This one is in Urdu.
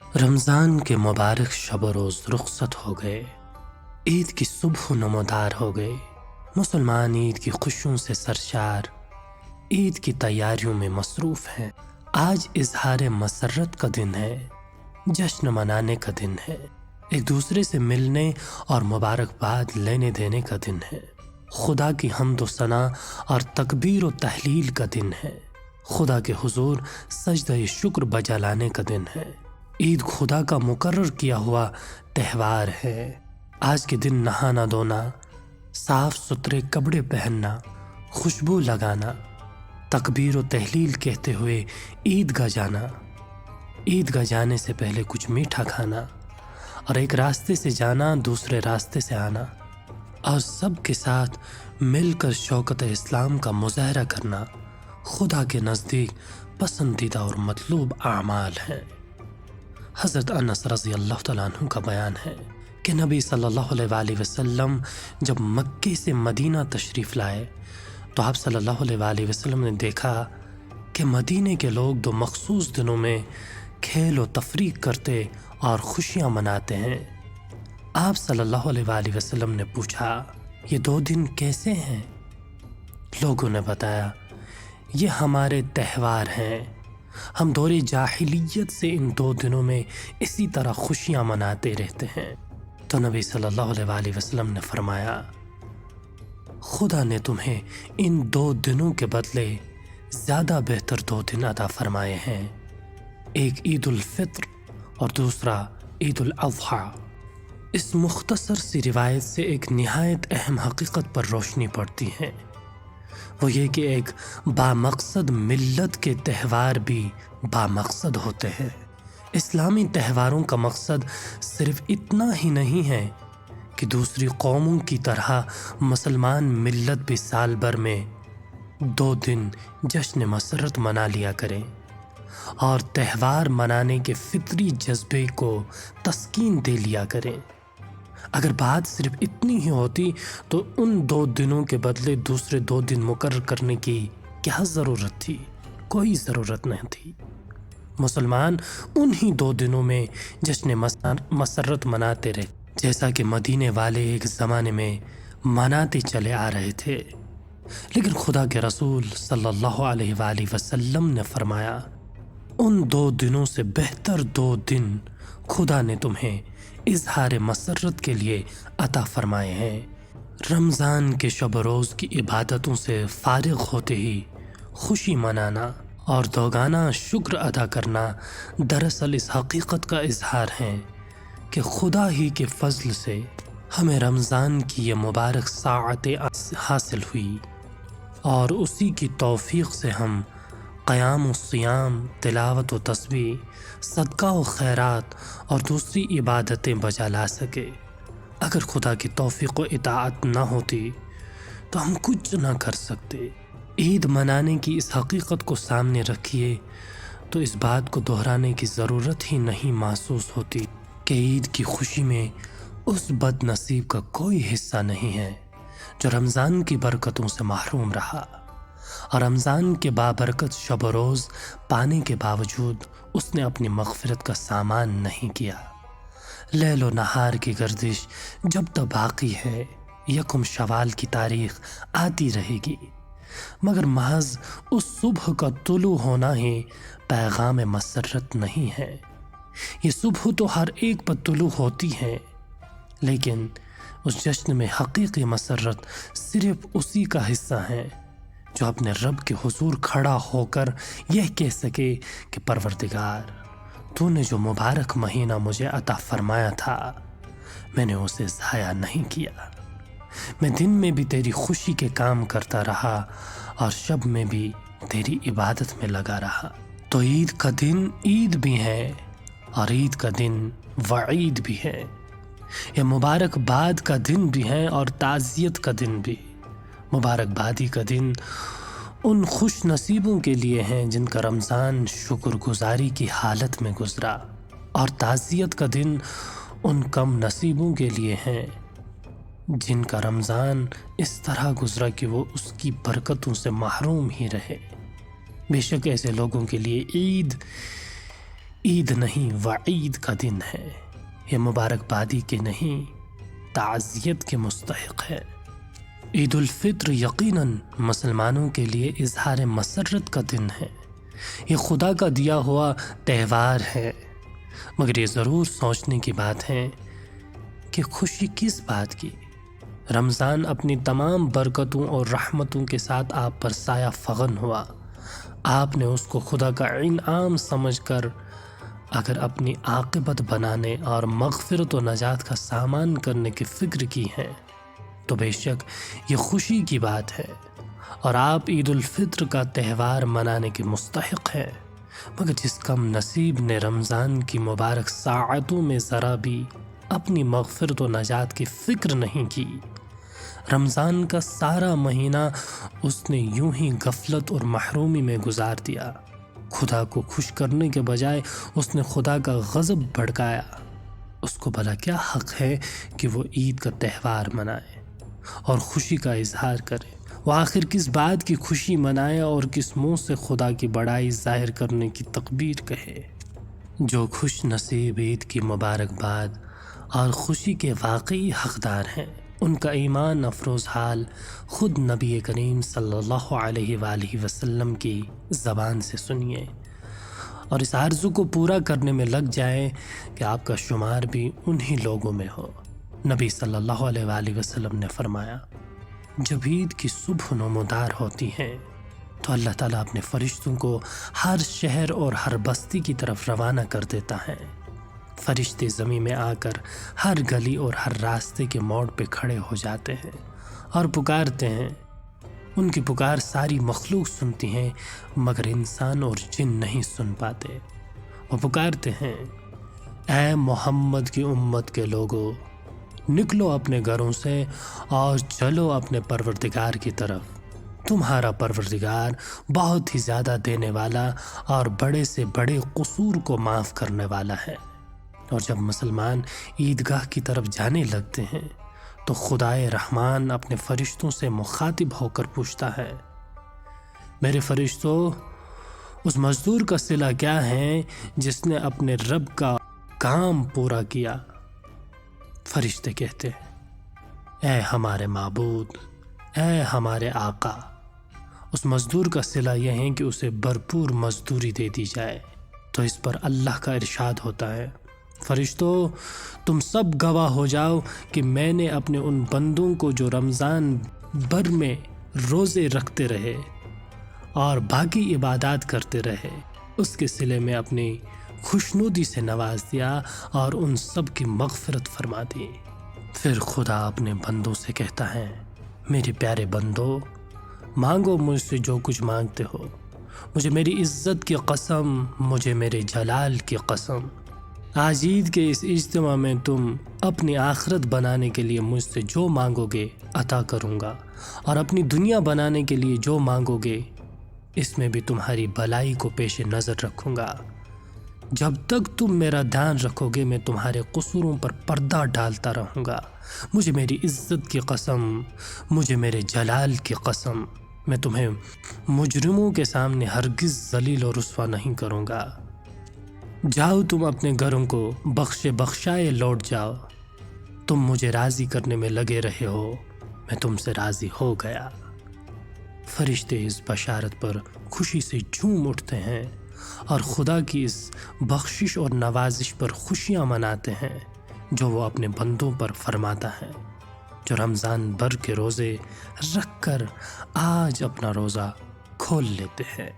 رمضان کے مبارک شب و روز رخصت ہو گئے، عید کی صبح نمودار ہو گئے۔ مسلمان عید کی خوشیوں سے سرشار، عید کی تیاریوں میں مصروف ہیں۔ آج اظہار مسرت کا دن ہے، جشن منانے کا دن ہے، ایک دوسرے سے ملنے اور مبارکباد لینے دینے کا دن ہے، خدا کی حمد و ثنا اور تکبیر و تحلیل کا دن ہے، خدا کے حضور سجدہ شکر بجا لانے کا دن ہے۔ عید خدا کا مقرر کیا ہوا تہوار ہے۔ آج کے دن نہانا دھونا، صاف ستھرے کپڑے پہننا، خوشبو لگانا، تکبیر و تحلیل کہتے ہوئے عیدگاہ جانا، عیدگاہ جانے سے پہلے کچھ میٹھا کھانا، اور ایک راستے سے جانا دوسرے راستے سے آنا، اور سب کے ساتھ مل کر شوکت اسلام کا مظاہرہ کرنا خدا کے نزدیک پسندیدہ اور مطلوب اعمال ہیں۔ حضرت انس رضی اللہ تعالیٰ عنہ کا بیان ہے کہ نبی صلی اللہ علیہ وآلہ وسلم جب مکے سے مدینہ تشریف لائے تو آپ صلی اللہ علیہ وآلہ وسلم نے دیکھا کہ مدینے کے لوگ دو مخصوص دنوں میں کھیل و تفریح کرتے اور خوشیاں مناتے ہیں۔ آپ صلی اللہ علیہ وآلہ وسلم نے پوچھا، یہ دو دن کیسے ہیں؟ لوگوں نے بتایا، یہ ہمارے تہوار ہیں، ہم دور جاہلیت سے ان دو دنوں میں اسی طرح خوشیاں مناتے رہتے ہیں۔ تو نبی صلی اللہ علیہ وآلہ وسلم نے فرمایا، خدا نے تمہیں ان دو دنوں کے بدلے زیادہ بہتر دو دن عطا فرمائے ہیں، ایک عید الفطر اور دوسرا عید الاضحیٰ۔ اس مختصر سی روایت سے ایک نہایت اہم حقیقت پر روشنی پڑتی ہے، وہ یہ کہ ایک بامقصد ملت کے تہوار بھی بامقصد ہوتے ہیں۔ اسلامی تہواروں کا مقصد صرف اتنا ہی نہیں ہے کہ دوسری قوموں کی طرح مسلمان ملت بھی سال بھر میں دو دن جشن مسرت منا لیا کریں اور تہوار منانے کے فطری جذبے کو تسکین دے لیا کریں۔ اگر بات صرف اتنی ہی ہوتی تو ان دو دنوں کے بدلے دوسرے دو دن مقرر کرنے کی کیا ضرورت تھی؟ کوئی ضرورت نہیں تھی۔ مسلمان انہی دو دنوں میں جشن مسرت مناتے رہے، جیسا کہ مدینے والے ایک زمانے میں مناتے چلے آ رہے تھے۔ لیکن خدا کے رسول صلی اللہ علیہ وآلہ وسلم نے فرمایا، ان دو دنوں سے بہتر دو دن خدا نے تمہیں اظہار مسرت کے لیے عطا فرمائے ہیں۔ رمضان کے شب و روز کی عبادتوں سے فارغ ہوتے ہی خوشی منانا اور دوگانا شکر ادا کرنا دراصل اس حقیقت کا اظہار ہے کہ خدا ہی کے فضل سے ہمیں رمضان کی یہ مبارک ساعتیں حاصل ہوئی، اور اسی کی توفیق سے ہم قیام و سیام، تلاوت و تسبیح، صدقہ و خیرات اور دوسری عبادتیں بجا لا سکے۔ اگر خدا کی توفیق و اطاعت نہ ہوتی تو ہم کچھ نہ کر سکتے۔ عید منانے کی اس حقیقت کو سامنے رکھیے تو اس بات کو دہرانے کی ضرورت ہی نہیں محسوس ہوتی کہ عید کی خوشی میں اس بد نصیب کا کوئی حصہ نہیں ہے جو رمضان کی برکتوں سے محروم رہا، اور رمضان کے بابرکت شب و روز پانے کے باوجود اس نے اپنی مغفرت کا سامان نہیں کیا۔ لیل و نہار کی گردش جب تک باقی ہے، یکم شوال کی تاریخ آتی رہے گی، مگر محض اس صبح کا طلوع ہونا ہی پیغام مسرت نہیں ہے۔ یہ صبح تو ہر ایک پر طلوع ہوتی ہے، لیکن اس جشن میں حقیقی مسرت صرف اسی کا حصہ ہے جو اپنے رب کے حضور کھڑا ہو کر یہ کہہ سکے کہ پروردگار، تو نے جو مبارک مہینہ مجھے عطا فرمایا تھا، میں نے اسے ضائع نہیں کیا۔ میں دن میں بھی تیری خوشی کے کام کرتا رہا اور شب میں بھی تیری عبادت میں لگا رہا۔ تو عید کا دن عید بھی ہے اور عید کا دن وعید بھی ہے، یہ مبارک باد کا دن بھی ہے اور تعزیت کا دن بھی۔ مبارک بادی کا دن ان خوش نصیبوں کے لیے ہیں جن کا رمضان شکر گزاری کی حالت میں گزرا، اور تعزیت کا دن ان کم نصیبوں کے لیے ہیں جن کا رمضان اس طرح گزرا کہ وہ اس کی برکتوں سے محروم ہی رہے۔ بے شک ایسے لوگوں کے لیے عید نہیں وعید کا دن ہے، یہ مبارکبادی کے نہیں تعزیت کے مستحق ہے۔ عید الفطر یقیناً مسلمانوں کے لیے اظہار مسرت کا دن ہے، یہ خدا کا دیا ہوا تہوار ہے، مگر یہ ضرور سوچنے کی بات ہے کہ خوشی کس بات کی؟ رمضان اپنی تمام برکتوں اور رحمتوں کے ساتھ آپ پر سایہ فغن ہوا، آپ نے اس کو خدا کا انعام سمجھ کر اگر اپنی عاقبت بنانے اور مغفرت و نجات کا سامان کرنے کی فکر کی ہے تو بے شک یہ خوشی کی بات ہے، اور آپ عید الفطر کا تہوار منانے کے مستحق ہیں۔ مگر جس کم نصیب نے رمضان کی مبارک ساعتوں میں ذرا بھی اپنی مغفرت و نجات کی فکر نہیں کی، رمضان کا سارا مہینہ اس نے یوں ہی غفلت اور محرومی میں گزار دیا، خدا کو خوش کرنے کے بجائے اس نے خدا کا غضب بھڑکایا۔ اس کو بھلا کیا حق ہے کہ وہ عید کا تہوار منائے اور خوشی کا اظہار کرے؟ وہ آخر کس بات کی خوشی منائے اور کس منہ سے خدا کی بڑائی ظاہر کرنے کی تکبیر کہے؟ جو خوش نصیب عید کی مبارکباد اور خوشی کے واقعی حقدار ہیں، ان کا ایمان افروز حال خود نبی کریم صلی اللہ علیہ وآلہ وسلم کی زبان سے سنیے، اور اس آرزو کو پورا کرنے میں لگ جائیں کہ آپ کا شمار بھی انہی لوگوں میں ہو۔ نبی صلی اللہ علیہ وآلہ وسلم نے فرمایا، جب عید کی صبح نمودار ہوتی ہے تو اللہ تعالیٰ اپنے فرشتوں کو ہر شہر اور ہر بستی کی طرف روانہ کر دیتا ہے۔ فرشتے زمین میں آ کر ہر گلی اور ہر راستے کے موڑ پہ کھڑے ہو جاتے ہیں اور پکارتے ہیں۔ ان کی پکار ساری مخلوق سنتی ہیں مگر انسان اور جن نہیں سن پاتے۔ وہ پکارتے ہیں، اے محمد کی امت کے لوگو، نکلو اپنے گھروں سے اور چلو اپنے پروردگار کی طرف، تمہارا پروردگار بہت ہی زیادہ دینے والا اور بڑے سے بڑے قصور کو معاف کرنے والا ہے۔ اور جب مسلمان عیدگاہ کی طرف جانے لگتے ہیں تو خدائے رحمان اپنے فرشتوں سے مخاطب ہو کر پوچھتا ہے، میرے فرشتوں، اس مزدور کا صلہ کیا ہے جس نے اپنے رب کا کام پورا کیا؟ فرشتے کہتے ہیں، اے ہمارے معبود، اے ہمارے آقا، اس مزدور کا صلہ یہ ہے کہ اسے بھرپور مزدوری دے دی جائے۔ تو اس پر اللہ کا ارشاد ہوتا ہے، فرشتوں، تم سب گواہ ہو جاؤ کہ میں نے اپنے ان بندوں کو جو رمضان بھر میں روزے رکھتے رہے اور باقی عبادات کرتے رہے، اس کے صلے میں اپنی خوشنودی سے نواز دیا اور ان سب کی مغفرت فرما دی۔ پھر خدا اپنے بندوں سے کہتا ہے، میرے پیارے بندو، مانگو مجھ سے جو کچھ مانگتے ہو، مجھے میری عزت کی قسم، مجھے میرے جلال کی قسم، آج عید کے اس اجتماع میں تم اپنی آخرت بنانے کے لیے مجھ سے جو مانگو گے عطا کروں گا، اور اپنی دنیا بنانے کے لیے جو مانگو گے اس میں بھی تمہاری بھلائی کو پیش نظر رکھوں گا۔ جب تک تم میرا دھیان رکھو گے میں تمہارے قصوروں پر پردہ ڈالتا رہوں گا۔ مجھے میری عزت کی قسم، مجھے میرے جلال کی قسم، میں تمہیں مجرموں کے سامنے ہرگز ذلیل و رسوا نہیں کروں گا۔ جاؤ تم اپنے گھروں کو بخشائے لوٹ جاؤ، تم مجھے راضی کرنے میں لگے رہے ہو، میں تم سے راضی ہو گیا۔ فرشتے اس بشارت پر خوشی سے جھوم اٹھتے ہیں اور خدا کی اس بخشش اور نوازش پر خوشیاں مناتے ہیں جو وہ اپنے بندوں پر فرماتا ہے، جو رمضان بھر کے روزے رکھ کر آج اپنا روزہ کھول لیتے ہیں۔